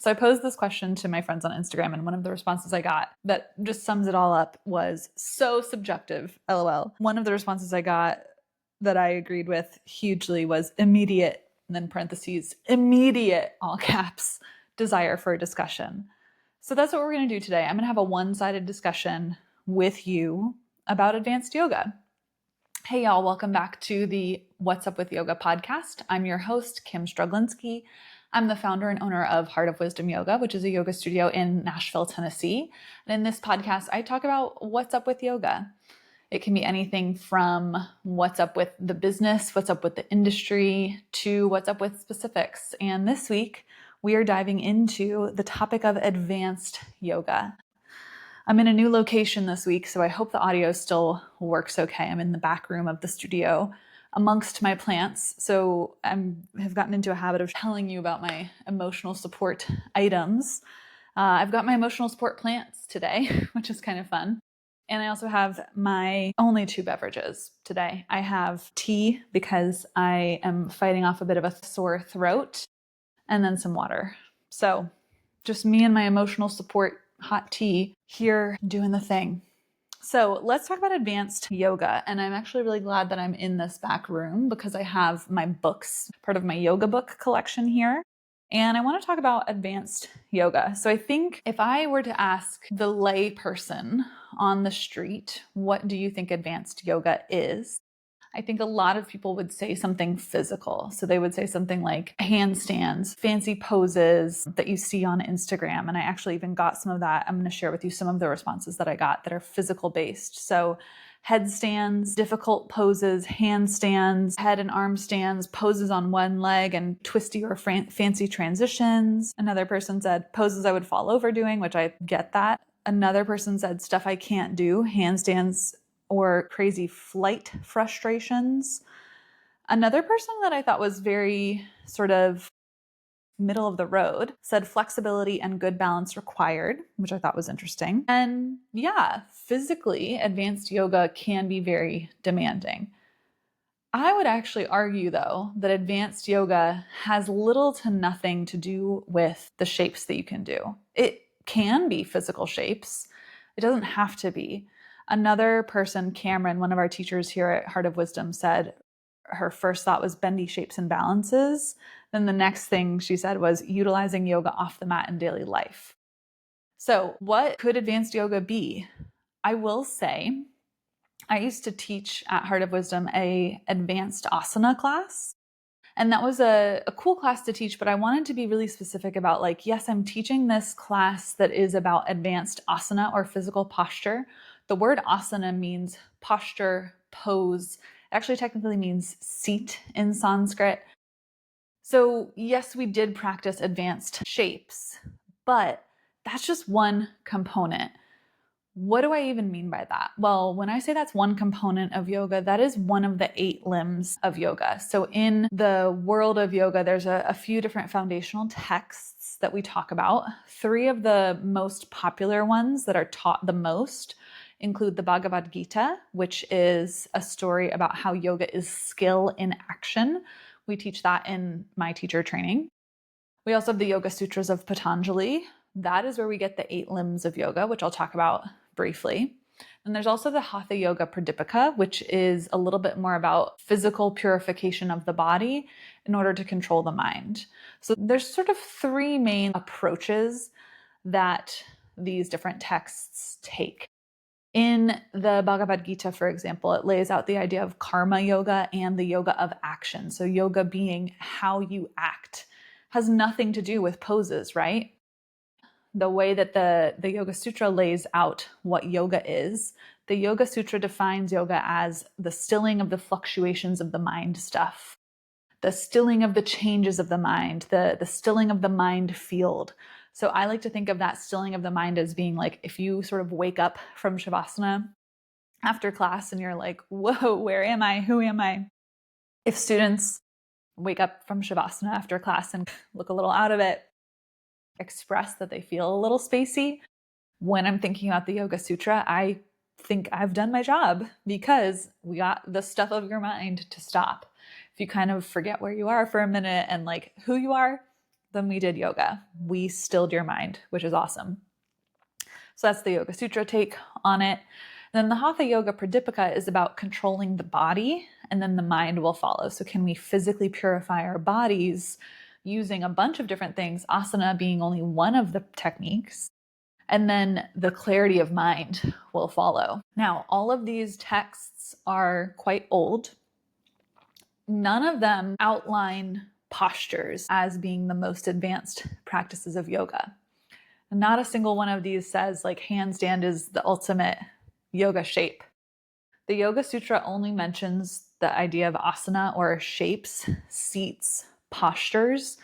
So I posed this question to my friends on Instagram, and one of the responses I got that just sums it all up was so subjective, LOL. One of the responses I got that I agreed with hugely was immediate, and then parentheses, immediate, all caps, desire for a discussion. So that's what we're going to do today. I'm going to have a one-sided discussion with you about advanced yoga. Hey, y'all, welcome back to the What's Up with Yoga podcast. I'm your host, Kim Struglinski. I'm the founder and owner of Heart of Wisdom Yoga, which is a yoga studio in Nashville, Tennessee. And in this podcast, I talk about what's up with yoga. It can be anything from what's up with the business, what's up with the industry, to what's up with specifics. And this week, we are diving into the topic of advanced yoga. I'm in a new location this week, so I hope the audio still works okay. I'm in the back room of the studio amongst my plants. So I have gotten into a habit of telling you about my emotional support items. I've got my emotional support plants today, which is kind of fun. And I also have my only two beverages today. I have tea because I am fighting off a bit of a sore throat, and then some water. So just me and my emotional support hot tea here doing the thing. So let's talk about advanced yoga. And I'm actually really glad that I'm in this back room because I have my books, part of my yoga book collection here. And I want to talk about advanced yoga. So I think if I were to ask the lay person on the street, what do you think advanced yoga is? I think a lot of people would say something physical. So they would say something like handstands, fancy poses that you see on Instagram. And I actually even got some of that. I'm going to share with you some of the responses that I got that are physical based. So headstands, difficult poses, handstands, head and arm stands, poses on one leg, and twisty or fancy transitions. Another person said poses I would fall over doing, which I get that. Another person said stuff I can't do, handstands or crazy flight frustrations. Another person that I thought was very sort of middle of the road said flexibility and good balance required, which I thought was interesting. And yeah, physically, advanced yoga can be very demanding. I would actually argue, though, that advanced yoga has little to nothing to do with the shapes that you can do. It can be physical shapes. It doesn't have to be. Another person, Cameron, one of our teachers here at Heart of Wisdom, said her first thought was bendy shapes and balances. Then the next thing she said was utilizing yoga off the mat in daily life. So what could advanced yoga be? I will say, I used to teach at Heart of Wisdom a advanced asana class. And that was a cool class to teach, but I wanted to be really specific about like, yes, I'm teaching this class that is about advanced asana or physical posture. The word asana means posture, pose. It actually technically means seat in Sanskrit. So yes, we did practice advanced shapes, but that's just one component. What do I even mean by that? Well, when I say that's one component of yoga, that is one of the 8 limbs of yoga. So in the world of yoga, there's a few different foundational texts that we talk about. 3 of the most popular ones that are taught the most include the Bhagavad Gita, which is a story about how yoga is skill in action. We teach that in my teacher training. We also have the Yoga Sutras of Patanjali. That is where we get the 8 limbs of yoga, which I'll talk about briefly. And there's also the Hatha Yoga Pradipika, which is a little bit more about physical purification of the body in order to control the mind. So there's sort of 3 main approaches that these different texts take. In the Bhagavad Gita, for example, it lays out the idea of karma yoga and the yoga of action. So yoga being how you act has nothing to do with poses, right? The way that the Yoga Sutra lays out what yoga is, the Yoga Sutra defines yoga as the stilling of the fluctuations of the mind stuff, the stilling of the changes of the mind, the stilling of the mind field. So I like to think of that stilling of the mind as being like if you sort of wake up from Shavasana after class and you're like, whoa, where am I? Who am I? If students wake up from Shavasana after class and look a little out of it, express that they feel a little spacey, when I'm thinking about the Yoga Sutra, I think I've done my job because we got the stuff of your mind to stop. If you kind of forget where you are for a minute and like who you are, then we did yoga. We stilled your mind, which is awesome. So that's the Yoga Sutra take on it. Then the Hatha Yoga Pradipika is about controlling the body, and then the mind will follow. So can we physically purify our bodies using a bunch of different things, asana being only one of the techniques, and then the clarity of mind will follow. Now, all of these texts are quite old. None of them outline postures as being the most advanced practices of yoga. Not a single one of these says like handstand is the ultimate yoga shape. The Yoga Sutra only mentions the idea of asana or shapes, seats, postures.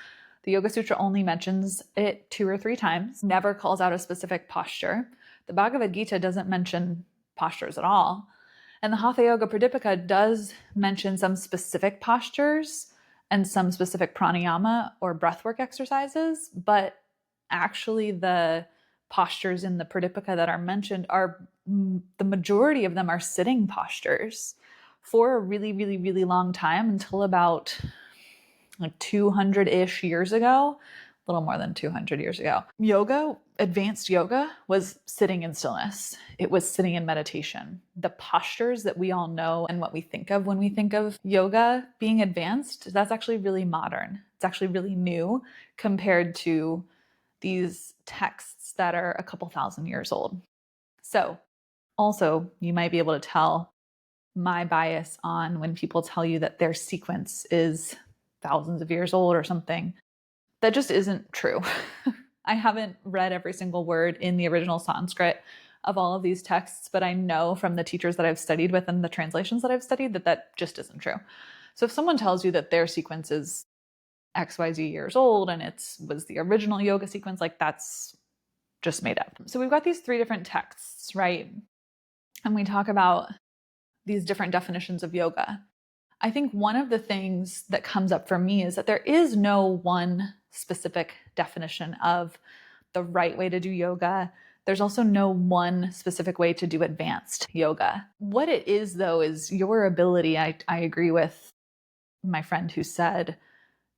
The Yoga Sutra only mentions it 2 or 3 times, never calls out a specific posture. The Bhagavad Gita doesn't mention postures at all. And the Hatha Yoga Pradipika does mention some specific postures and some specific pranayama or breathwork exercises, but actually the postures in the Pradipika that are mentioned are, the majority of them are sitting postures for a really, really, really long time until about like 200-ish years ago, a little more than 200 years ago. Yoga, advanced yoga, was sitting in stillness. It was sitting in meditation. The postures that we all know and what we think of when we think of yoga being advanced, that's actually really modern. It's actually really new compared to these texts that are a couple thousand years old. So also, you might be able to tell my bias on when people tell you that their sequence is thousands of years old or something. That just isn't true. I haven't read every single word in the original Sanskrit of all of these texts, but I know from the teachers that I've studied with and the translations that I've studied that that just isn't true. So if someone tells you that their sequence is XYZ years old and it was the original yoga sequence, like that's just made up. So we've got these 3 different texts, right? And we talk about these different definitions of yoga. I think one of the things that comes up for me is that there is no one specific definition of the right way to do yoga. There's also no one specific way to do advanced yoga. What it is, though, is your ability. I agree with my friend who said,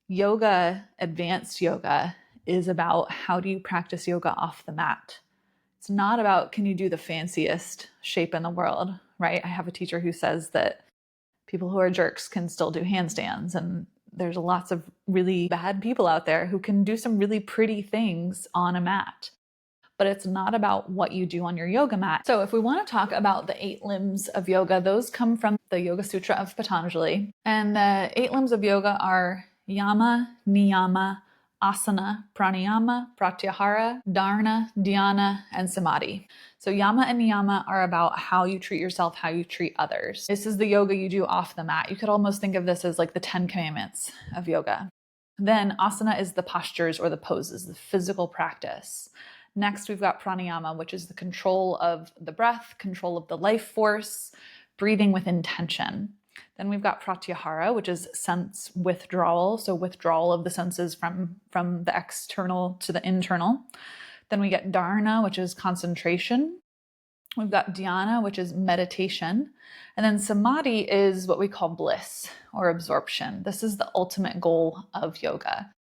yoga, advanced yoga, is about how do you practice yoga off the mat. It's not about can you do the fanciest shape in the world, right? I have a teacher who says that people who are jerks can still do handstands, and there's lots of really bad people out there who can do some really pretty things on a mat. But it's not about what you do on your yoga mat. So if we want to talk about the 8 limbs of yoga, those come from the Yoga Sutra of Patanjali. And the 8 limbs of yoga are yama, niyama, asana, pranayama, pratyahara, dharana, dhyana, and samadhi. So yama and niyama are about how you treat yourself, how you treat others. This is the yoga you do off the mat. You could almost think of this as like the 10 commandments of yoga. Then asana is the postures or the poses, the physical practice. Next, we've got pranayama, which is the control of the breath, control of the life force, breathing with intention. Then we've got pratyahara, which is sense withdrawal, so withdrawal of the senses from the external to the internal. Then we get dharana, which is concentration. We've got dhyana, which is meditation. And then samadhi is what we call bliss or absorption. This is the ultimate goal of yoga.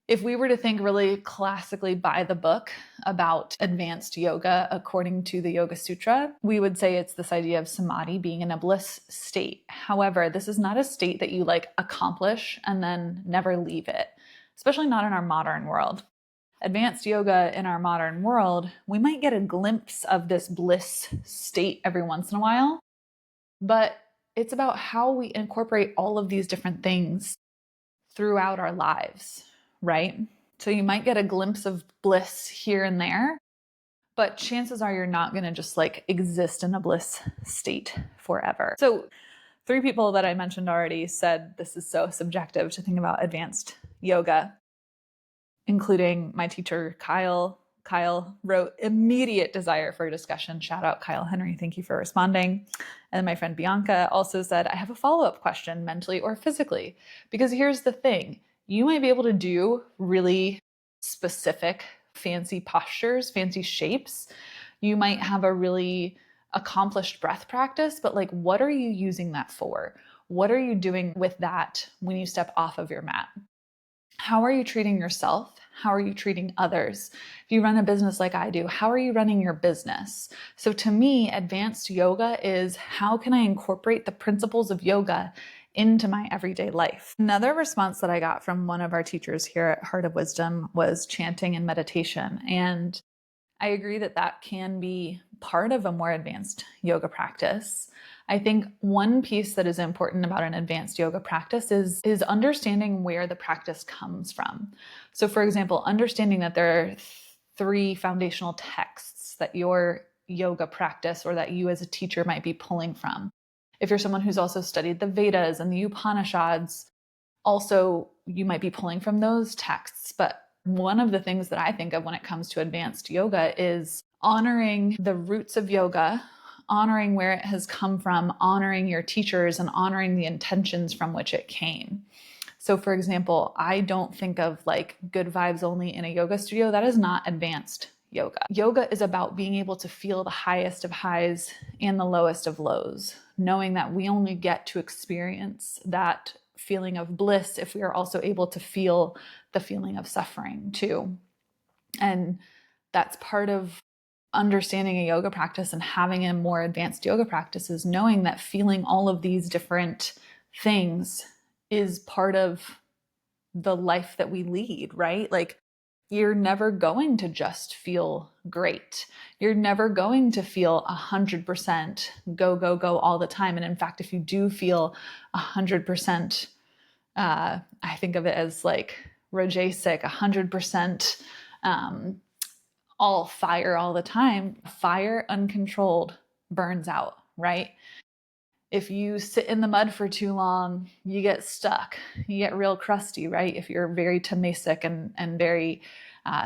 If we were to think really classically by the book about advanced yoga according to the Yoga Sutra, we would say it's this idea of samadhi being in a bliss state. However, this is not a state that you like accomplish and then never leave it, especially not in our modern world. Advanced yoga in our modern world, we might get a glimpse of this bliss state every once in a while, but it's about how we incorporate all of these different things throughout our lives. Right? So you might get a glimpse of bliss here and there, but chances are you're not going to just like exist in a bliss state forever. So 3 people that I mentioned already said this is so subjective to think about advanced yoga, including my teacher, Kyle. Kyle wrote immediate desire for a discussion. Shout out Kyle Henry. Thank you for responding. And my friend Bianca also said, I have a follow-up question, mentally or physically, because here's the thing. You might be able to do really specific fancy postures, fancy shapes. You might have a really accomplished breath practice, but like, what are you using that for? What are you doing with that when you step off of your mat? How are you treating yourself? How are you treating others? If you run a business like I do, how are you running your business? So to me, advanced yoga is how can I incorporate the principles of yoga into my everyday life? Another response that I got from one of our teachers here at Heart of Wisdom was chanting and meditation. And I agree that that can be part of a more advanced yoga practice. I think one piece that is important about an advanced yoga practice is understanding where the practice comes from. So for example, understanding that there are three foundational texts that your yoga practice or that you as a teacher might be pulling from. If you're someone who's also studied the Vedas and the Upanishads, also you might be pulling from those texts. But one of the things that I think of when it comes to advanced yoga is honoring the roots of yoga, honoring where it has come from, honoring your teachers, and honoring the intentions from which it came. So for example, I don't think of like good vibes only in a yoga studio. That is not advanced yoga. Yoga is about being able to feel the highest of highs and the lowest of lows, knowing that we only get to experience that feeling of bliss if we are also able to feel the feeling of suffering too. And that's part of understanding a yoga practice and having a more advanced yoga practice, is knowing that feeling all of these different things is part of the life that we lead, right? Like, you're never going to just feel great. You're never going to feel 100% go, go, go all the time. And in fact, if you do feel 100%, I think of it as like rajasic, 100% all fire all the time. Fire uncontrolled burns out, right? If you sit in the mud for too long, you get stuck. You get real crusty, right? If you're very tamasic and very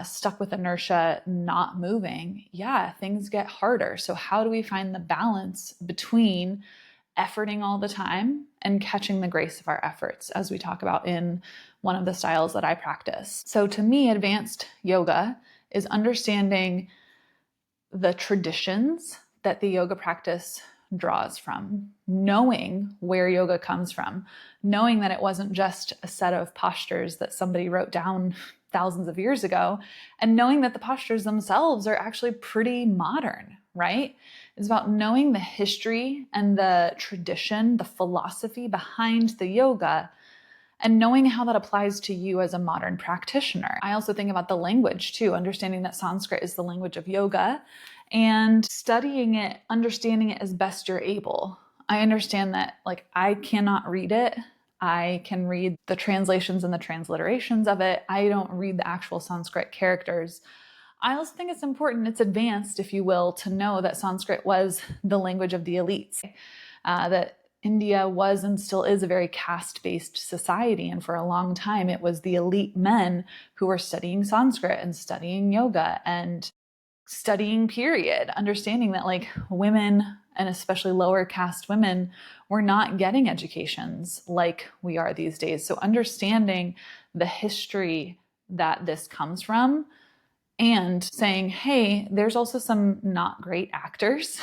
stuck with inertia, not moving, yeah, things get harder. So how do we find the balance between efforting all the time and catching the grace of our efforts, as we talk about in one of the styles that I practice? So to me, advanced yoga is understanding the traditions that the yoga practice draws from, knowing where yoga comes from, knowing that it wasn't just a set of postures that somebody wrote down thousands of years ago, and knowing that the postures themselves are actually pretty modern, right? It's about knowing the history and the tradition, the philosophy behind the yoga, and knowing how that applies to you as a modern practitioner. I also think about the language too, understanding that Sanskrit is the language of yoga and studying it, understanding it as best you're able. I understand that like I cannot read it. I can read the translations and the transliterations of it. I don't read the actual Sanskrit characters. I also think it's important, it's advanced, if you will, to know that Sanskrit was the language of the elites, that India was and still is a very caste-based society. And for a long time, it was the elite men who were studying Sanskrit and studying yoga and studying, period, understanding that like women, and especially lower caste women, were not getting educations like we are these days. So understanding the history that this comes from and saying, hey, there's also some not great actors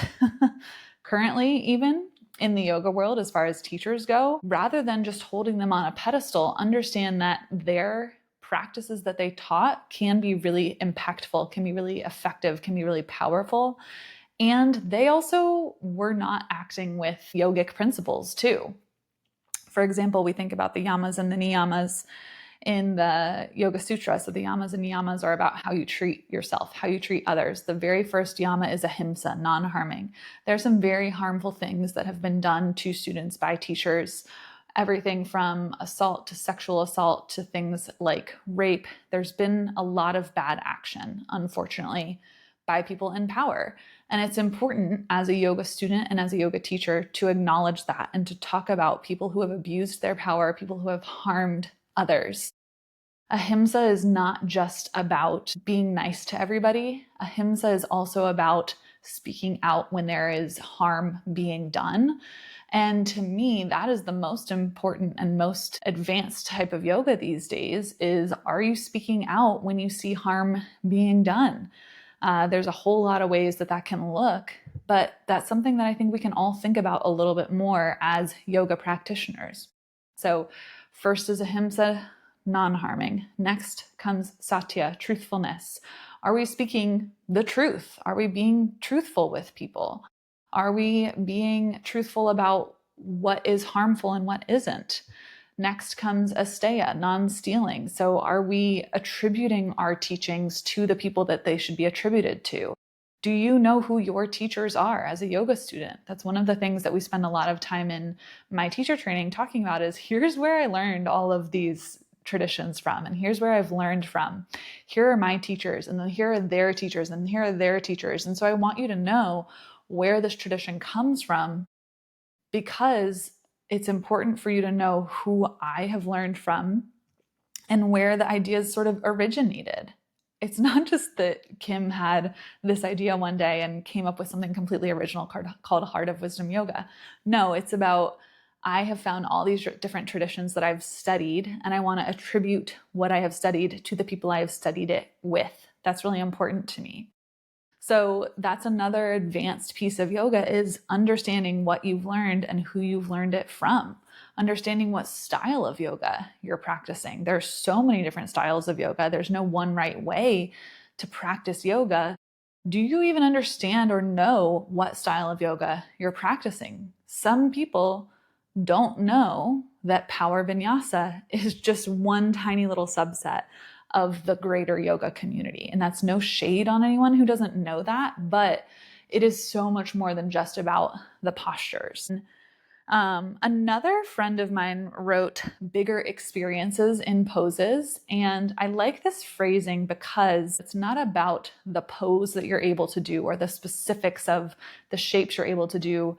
currently, even in the yoga world, as far as teachers go, rather than just holding them on a pedestal, understand that their practices that they taught can be really impactful, can be really effective, can be really powerful. And they also were not acting with yogic principles too. For example, we think about the yamas and the niyamas in the Yoga Sutra. So the yamas and niyamas are about how you treat yourself, how you treat others. The very first yama is ahimsa, non-harming. There are some very harmful things that have been done to students by teachers, everything from assault to sexual assault to things like rape. There's been a lot of bad action, unfortunately, by people in power. And it's important as a yoga student and as a yoga teacher to acknowledge that and to talk about people who have abused their power, people who have harmed others. Ahimsa is not just about being nice to everybody. Ahimsa is also about speaking out when there is harm being done. And to me, that is the most important and most advanced type of yoga these days is, are you speaking out when you see harm being done? There's a whole lot of ways that that can look, but that's something that I think we can all think about a little bit more as yoga practitioners. So first is ahimsa, non-harming. Next comes satya, truthfulness. Are we speaking the truth? Are we being truthful with people? Are we being truthful about what is harmful and what isn't? Next comes asteya, non-stealing. So are we attributing our teachings to the people that they should be attributed to? Do you know who your teachers are as a yoga student? That's one of the things that we spend a lot of time in my teacher training talking about is here's where I learned all of these traditions from, and here's where I've learned from. Here are my teachers, and then here are their teachers, and here are their teachers. And so I want you to know where this tradition comes from, because it's important for you to know who I have learned from and where the ideas sort of originated. It's not just that Kim had this idea one day and came up with something completely original called Heart of Wisdom Yoga. No, it's about I have found all these different traditions that I've studied, and I want to attribute what I have studied to the people I have studied it with. That's really important to me. So that's another advanced piece of yoga, is understanding what you've learned and who you've learned it from. Understanding what style of yoga you're practicing. There's so many different styles of yoga. There's no one right way to practice yoga. Do you even understand or know what style of yoga you're practicing? Some people don't know that power vinyasa is just one tiny little subset of the greater yoga community. And that's no shade on anyone who doesn't know that, but it is so much more than just about the postures. Another friend of mine wrote bigger experiences in poses. And I like this phrasing because it's not about the pose that you're able to do or the specifics of the shapes you're able to do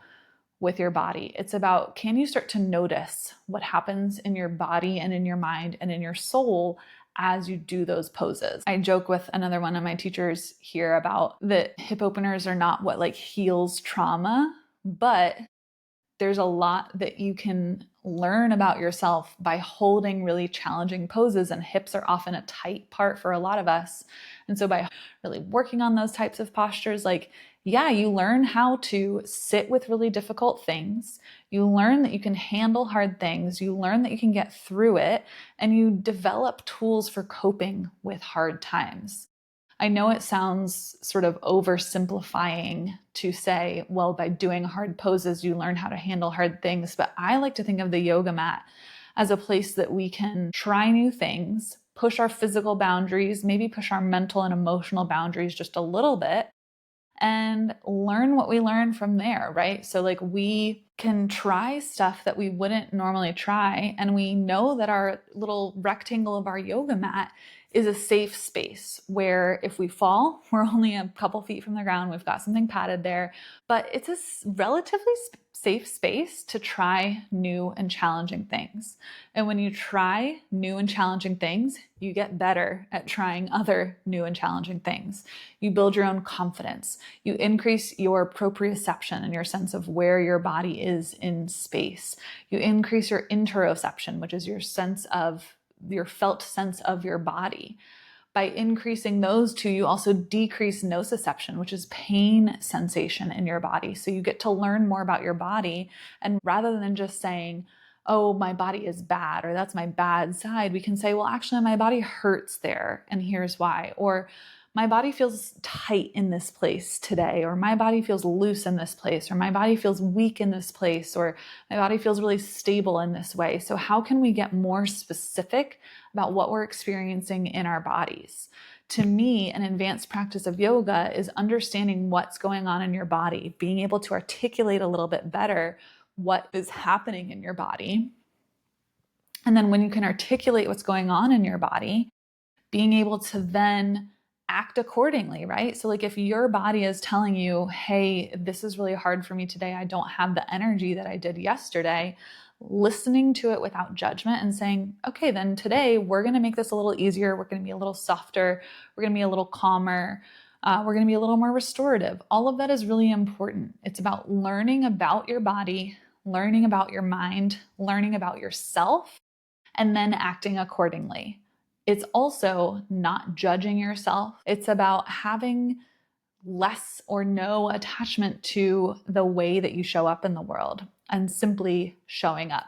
with your body. It's about, can you start to notice what happens in your body and in your mind and in your soul as you do those poses? I joke with another one of my teachers here about that hip openers are not what like heals trauma, but there's a lot that you can learn about yourself by holding really challenging poses, and hips are often a tight part for a lot of us. And so by really working on those types of postures, like, yeah, you learn how to sit with really difficult things. You learn that you can handle hard things. You learn that you can get through it, and you develop tools for coping with hard times. I know it sounds sort of oversimplifying to say, well, by doing hard poses, you learn how to handle hard things. But I like to think of the yoga mat as a place that we can try new things, push our physical boundaries, maybe push our mental and emotional boundaries just a little bit, and learn what we learn from there, right? So like we can try stuff that we wouldn't normally try. And we know that our little rectangle of our yoga mat is a safe space where if we fall, we're only a couple feet from the ground. We've got something padded there, but it's a relatively safe space to try new and challenging things. And when you try new and challenging things, you get better at trying other new and challenging things. You build your own confidence. You increase your proprioception and your sense of where your body is in space. You increase your interoception, which is your felt sense of your body. By increasing those two, you also decrease nociception, which is pain sensation in your body. So you get to learn more about your body. And rather than just saying, oh, my body is bad, or that's my bad side, we can say, well, actually, my body hurts there, and here's why. Or my body feels tight in this place today, or my body feels loose in this place, or my body feels weak in this place, or my body feels really stable in this way. So how can we get more specific about what we're experiencing in our bodies? To me, an advanced practice of yoga is understanding what's going on in your body, being able to articulate a little bit better what is happening in your body. And then when you can articulate what's going on in your body, being able to then act accordingly, right? So like if your body is telling you, hey, this is really hard for me today, I don't have the energy that I did yesterday, listening to it without judgment and saying, okay, then today we're going to make this a little easier. We're going to be a little softer. We're going to be a little calmer. We're going to be a little more restorative. All of that is really important. It's about learning about your body, learning about your mind, learning about yourself, and then acting accordingly. It's also not judging yourself. It's about having less or no attachment to the way that you show up in the world and simply showing up.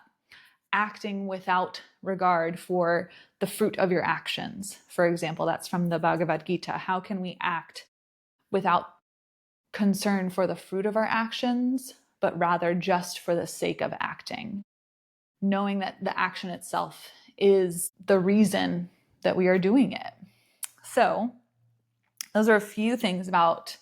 acting without regard for the fruit of your actions. For example, that's from the Bhagavad Gita. How can we act without concern for the fruit of our actions, but rather just for the sake of acting? Knowing that the action itself is the reason that we are doing it. So, those are a few things about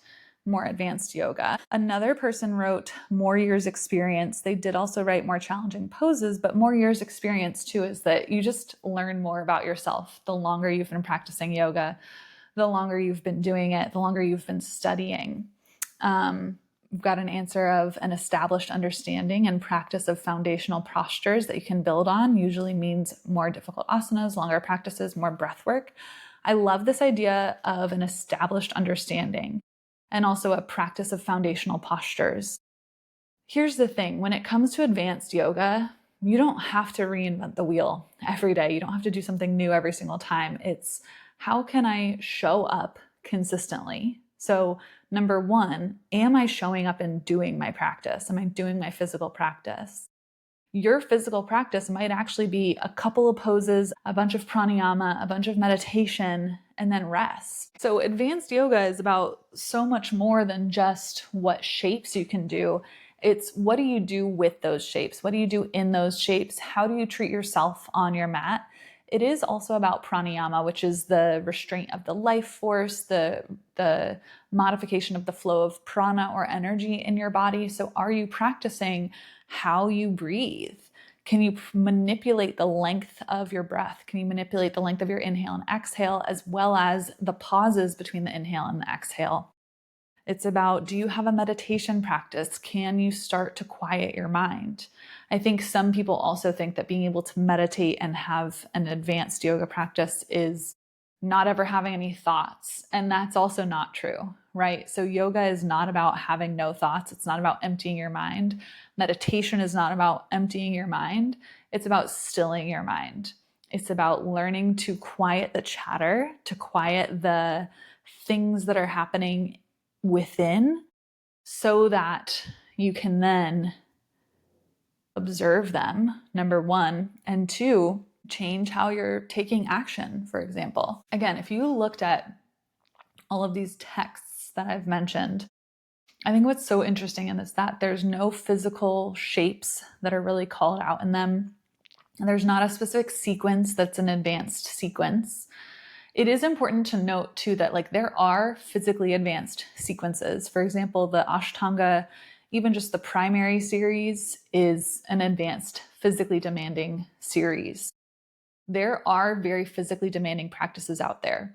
more advanced yoga. Another person wrote more years experience. They did also write more challenging poses, but more years experience too is that you just learn more about yourself. The longer you've been practicing yoga, the longer you've been doing it, the longer you've been studying. We've got an answer of an established understanding and practice of foundational postures that you can build on. Usually means more difficult asanas, longer practices, more breath work. I love this idea of an established understanding and also a practice of foundational postures. Here's the thing, when it comes to advanced yoga, you don't have to reinvent the wheel every day. You don't have to do something new every single time. It's how can I show up consistently? So, number one, am I showing up and doing my practice? Am I doing my physical practice? Your physical practice might actually be a couple of poses, a bunch of pranayama, a bunch of meditation, and then rest. So advanced yoga is about so much more than just what shapes you can do. It's what do you do with those shapes? What do you do in those shapes? How do you treat yourself on your mat? It is also about pranayama, which is the restraint of the life force, the modification of the flow of prana or energy in your body. So are you practicing how you breathe? Can you manipulate the length of your breath? Can you manipulate the length of your inhale and exhale, as well as the pauses between the inhale and the exhale? It's about, do you have a meditation practice? Can you start to quiet your mind? I think some people also think that being able to meditate and have an advanced yoga practice is not ever having any thoughts. And that's also not true, right? So yoga is not about having no thoughts. It's not about emptying your mind. Meditation is not about emptying your mind. It's about stilling your mind. It's about learning to quiet the chatter, to quiet the things that are happening within, so that you can then observe them, number one, and two, change how you're taking action, for example. Again, if you looked at all of these texts that I've mentioned, I think what's so interesting in this that there's no physical shapes that are really called out in them. And there's not a specific sequence that's an advanced sequence. It is important to note too that there are physically advanced sequences. For example, the Ashtanga, even just the primary series, is an advanced physically demanding series. There are very physically demanding practices out there.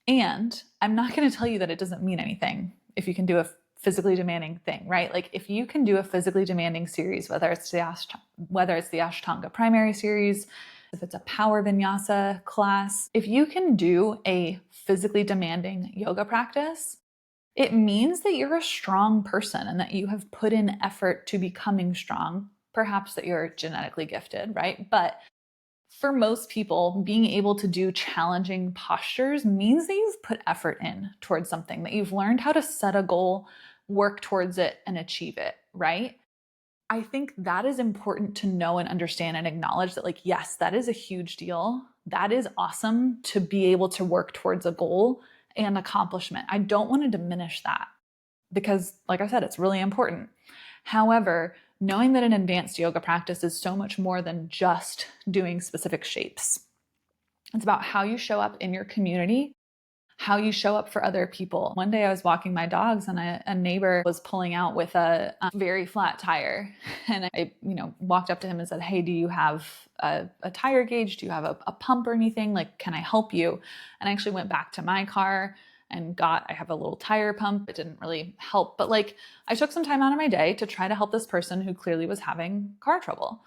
And I'm not going to tell you that it doesn't mean anything if you can do a physically demanding thing, right? If you can do a physically demanding series, whether it's the Ashtanga primary series, if it's a power vinyasa class, if you can do a physically demanding yoga practice, it means that you're a strong person and that you have put in effort to becoming strong. Perhaps that you're genetically gifted, right? But for most people, being able to do challenging postures means that you've put effort in towards something, that you've learned how to set a goal, work towards it, and achieve it, right? I think that is important to know and understand and acknowledge that, yes, that is a huge deal. That is awesome to be able to work towards a goal and accomplishment. I don't want to diminish that because, like I said, it's really important. However, knowing that an advanced yoga practice is so much more than just doing specific shapes. It's about how you show up in your community, how you show up for other people. One day I was walking my dogs and a neighbor was pulling out with a very flat tire. And I walked up to him and said, hey, do you have a tire gauge? Do you have a pump or anything? Can I help you? And I actually went back to my car and I have a little tire pump. It didn't really help, but I took some time out of my day to try to help this person who clearly was having car trouble.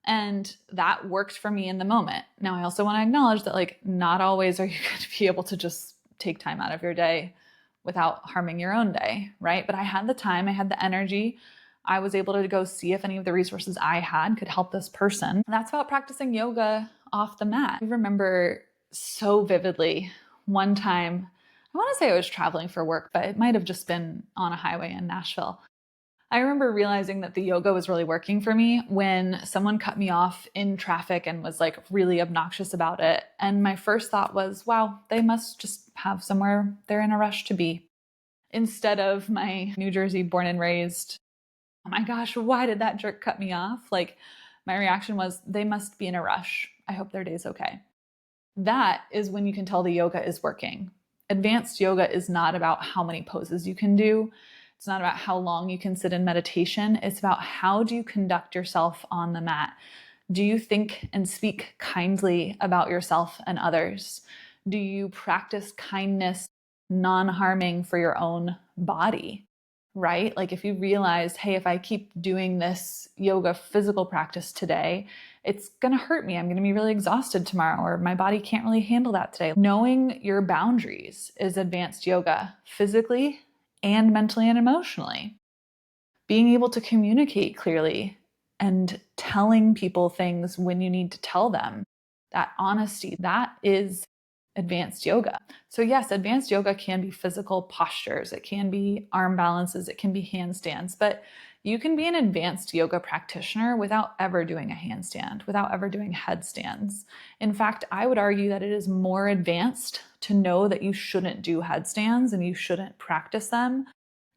And that worked for me in the moment. Now, I also want to acknowledge that not always are you going to be able to just take time out of your day without harming your own day, right? But I had the time, I had the energy. I was able to go see if any of the resources I had could help this person. And that's about practicing yoga off the mat. I remember so vividly one time, I want to say I was traveling for work, but it might have just been on a highway in Nashville. I remember realizing that the yoga was really working for me when someone cut me off in traffic and was like really obnoxious about it. And my first thought was, wow, they must just have somewhere they're in a rush to be. Instead of my New Jersey born and raised, oh my gosh, why did that jerk cut me off? Like my reaction was, they must be in a rush. I hope their day's okay. That is when you can tell the yoga is working. Advanced yoga is not about how many poses you can do. It's not about how long you can sit in meditation. It's about how do you conduct yourself on the mat? Do you think and speak kindly about yourself and others? Do you practice kindness, non-harming for your own body? Right? Like if you realize, hey, if I keep doing this yoga physical practice today, it's going to hurt me. I'm going to be really exhausted tomorrow, or my body can't really handle that today. Knowing your boundaries is advanced yoga, physically and mentally and emotionally. Being able to communicate clearly and telling people things when you need to tell them, that honesty, that is advanced yoga. So yes, advanced yoga can be physical postures, it can be arm balances, it can be handstands, but you can be an advanced yoga practitioner without ever doing a handstand, without ever doing headstands. In fact, I would argue that it is more advanced to know that you shouldn't do headstands and you shouldn't practice them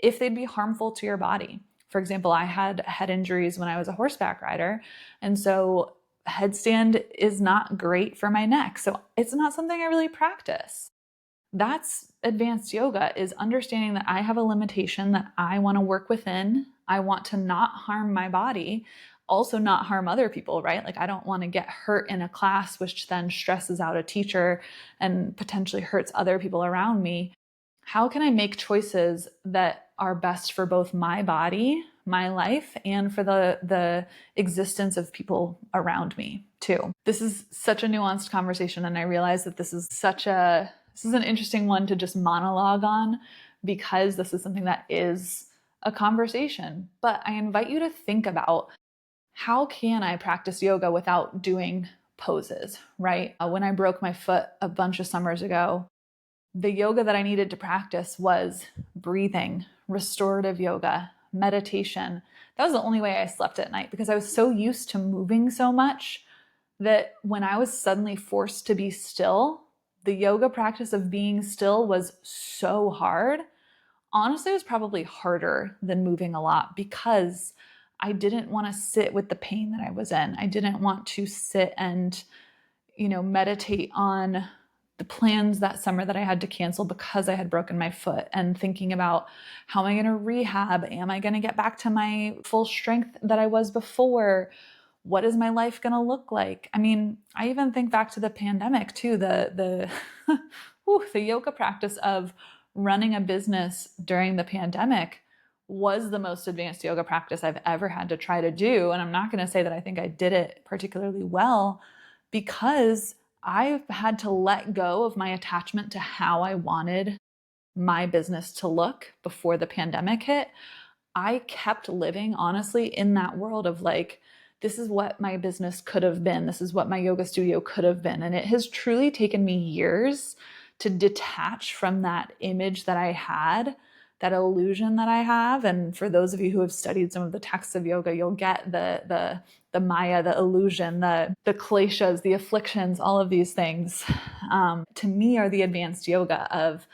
if they'd be harmful to your body. For example, I had head injuries when I was a horseback rider, and so headstand is not great for my neck. So it's not something I really practice. That's advanced yoga, is understanding that I have a limitation that I want to work within. I want to not harm my body, also not harm other people, right? Like I don't want to get hurt in a class, which then stresses out a teacher and potentially hurts other people around me. How can I make choices that are best for both my body, my life, and for the existence of people around me too? This is such a nuanced conversation, and I realize that this is an interesting one to just monologue on, because this is something that is a conversation. But I invite you to think about, how can I practice yoga without doing poses, right? When I broke my foot a bunch of summers ago, the yoga that I needed to practice was breathing, restorative yoga, meditation. That was the only way I slept at night, because I was so used to moving so much that when I was suddenly forced to be still, the yoga practice of being still was so hard. Honestly, it was probably harder than moving a lot, because I didn't want to sit with the pain that I was in. I didn't want to sit and, meditate on the plans that summer that I had to cancel because I had broken my foot, and thinking about, how am I going to rehab? Am I going to get back to my full strength that I was before? What is my life going to look like? I mean, I even think back to the pandemic too, the the yoga practice of running a business during the pandemic was the most advanced yoga practice I've ever had to try to do. And I'm not going to say that I think I did it particularly well, because I've had to let go of my attachment to how I wanted my business to look before the pandemic hit. I kept living, honestly, in that world of like, this is what my business could have been. This is what my yoga studio could have been. And it has truly taken me years to detach from that image that I had, that illusion that I have. And for those of you who have studied some of the texts of yoga, you'll get the Maya, the illusion, the kleshas, the afflictions, all of these things, to me are the advanced yoga of,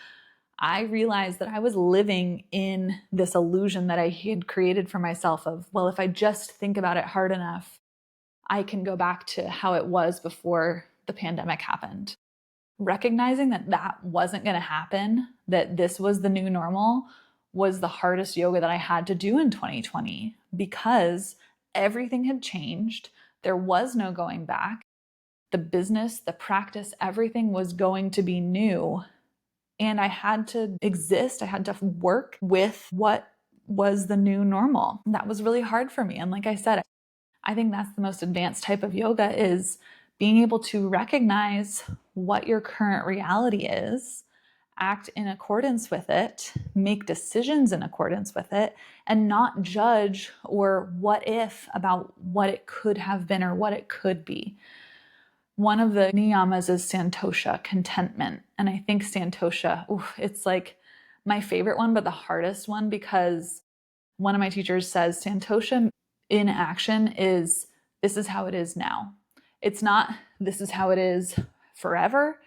I realized that I was living in this illusion that I had created for myself of, well, if I just think about it hard enough, I can go back to how it was before the pandemic happened. Recognizing that that wasn't going to happen, that this was the new normal, was the hardest yoga that I had to do in 2020, because everything had changed. There was no going back. The business, the practice, everything was going to be new. And I had to exist. I had to work with what was the new normal. That was really hard for me. And like I said, I think that's the most advanced type of yoga, is being able to recognize what your current reality is, act in accordance with it, make decisions in accordance with it, and not judge or what if about what it could have been or what it could be. One of the niyamas is santosha, contentment. And I think santosha, it's like my favorite one, but the hardest one, because One of my teachers says Santosha in action is this is how it is now. It's not this is how it is forever.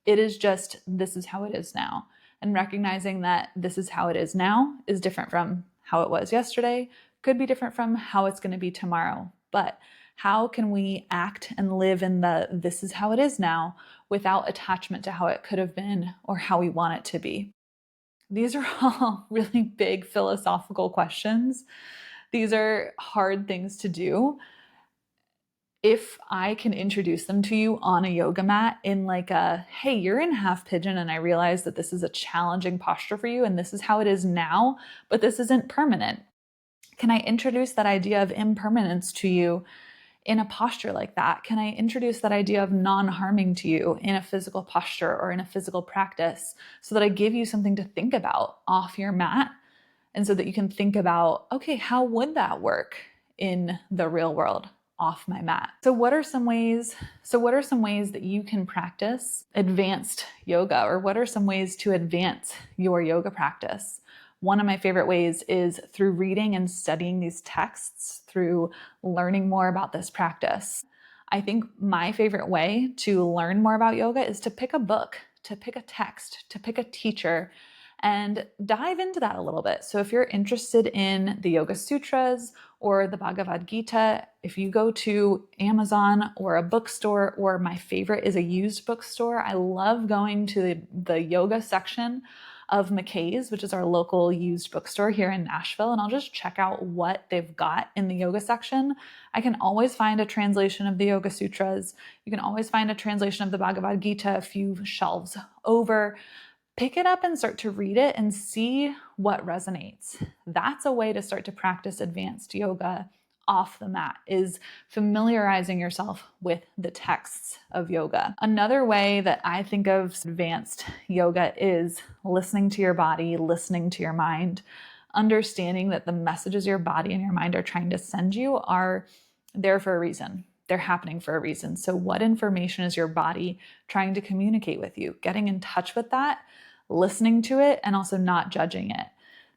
It is just this is how it is now. And recognizing that this is how it is now is different from how it was yesterday, could be different from how it's going to be tomorrow. But how can we act and live in the this is how it is now without attachment to how it could have been or how we want it to be? These are all really big philosophical questions. These are hard things to do. If I can introduce them to you on a yoga mat in like a, hey, you're in half pigeon and I realize that this is a challenging posture for you and this is how it is now, but this isn't permanent. Can I introduce that idea of impermanence to you in a posture like that? Can I introduce that idea of non-harming to you in a physical posture or in a physical practice so that I give you something to think about off your mat? And so that you can think about, okay, how would that work in the real world off my mat? So what are some ways that you can practice advanced yoga, or what are some ways to advance your yoga practice? One of my favorite ways is through reading and studying these texts, through learning more about this practice. I think my favorite way to learn more about yoga is to pick a book, to pick a text, to pick a teacher, and dive into that a little bit. So if you're interested in the Yoga Sutras or the Bhagavad Gita, if you go to Amazon or a bookstore, or my favorite is a used bookstore, I love going to the yoga section of McKay's, which is our local used bookstore here in Nashville, and I'll just check out what they've got in the yoga section. I can always find a translation of the Yoga Sutras. You can always find a translation of the Bhagavad Gita a few shelves over. Pick it up and start to read it and see what resonates. That's a way to start to practice advanced yoga off the mat, is familiarizing yourself with the texts of yoga. Another way that I think of advanced yoga is listening to your body, listening to your mind, understanding that the messages your body and your mind are trying to send you are there for a reason. They're happening for a reason. So what information is your body trying to communicate with you? Getting in touch with that, listening to it, and also not judging it.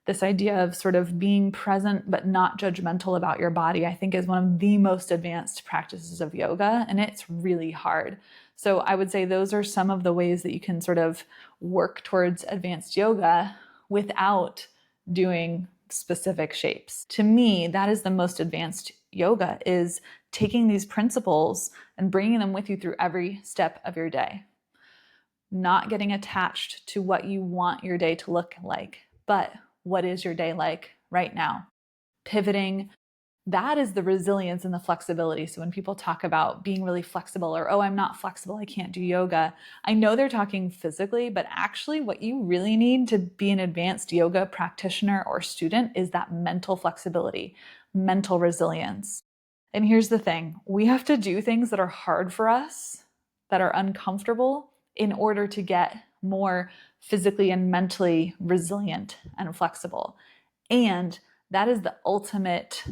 This idea of sort of being present but not judgmental about your body, I think, is one of the most advanced practices of yoga, and it's really hard. So I would say those are some of the ways that you can sort of work towards advanced yoga without doing specific shapes. To me, that is the most advanced yoga, is taking these principles and bringing them with you through every step of your day. Not getting attached to what you want your day to look like, but what is your day like right now? Pivoting, that is the resilience and the flexibility. So when people talk about being really flexible, or, oh, I'm not flexible, I can't do yoga, I know they're talking physically, but actually what you really need to be an advanced yoga practitioner or student is that mental flexibility, mental resilience. And here's the thing, we have to do things that are hard for us, that are uncomfortable, in order to get more physically and mentally resilient and flexible. And that is the ultimate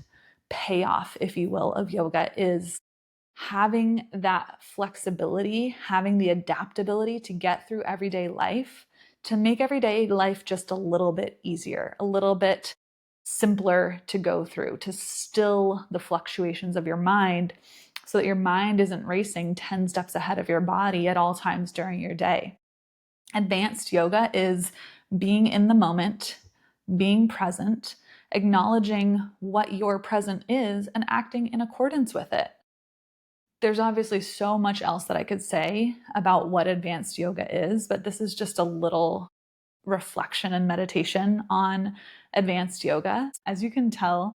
payoff, if you will, of yoga, is having that flexibility, having the adaptability to get through everyday life, to make everyday life just a little bit easier, a little bit simpler to go through, to still the fluctuations of your mind so that your mind isn't racing 10 steps ahead of your body at all times during your day. Advanced yoga is being in the moment, being present, acknowledging what your present is, and acting in accordance with it. There's obviously so much else that I could say about what advanced yoga is, but this is just a little reflection and meditation on advanced yoga. As you can tell,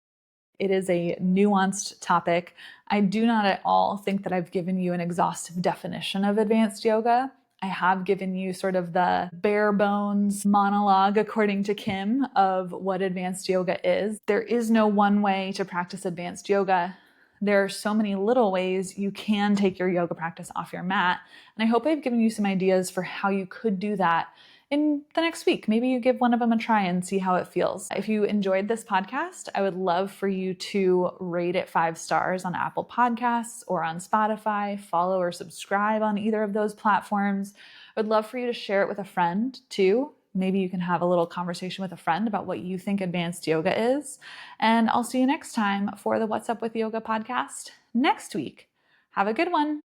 it is a nuanced topic. I do not at all think that I've given you an exhaustive definition of advanced yoga. I have given you sort of the bare bones monologue, according to Kim, of what advanced yoga is. There is no one way to practice advanced yoga. There are so many little ways you can take your yoga practice off your mat. And I hope I've given you some ideas for how you could do that in the next week. Maybe you give one of them a try and see how it feels. If you enjoyed this podcast, I would love for you to rate it 5 stars on Apple Podcasts or on Spotify, follow or subscribe on either of those platforms. I would love for you to share it with a friend too. Maybe you can have a little conversation with a friend about what you think advanced yoga is. And I'll see you next time for the What's Up with Yoga podcast next week. Have a good one.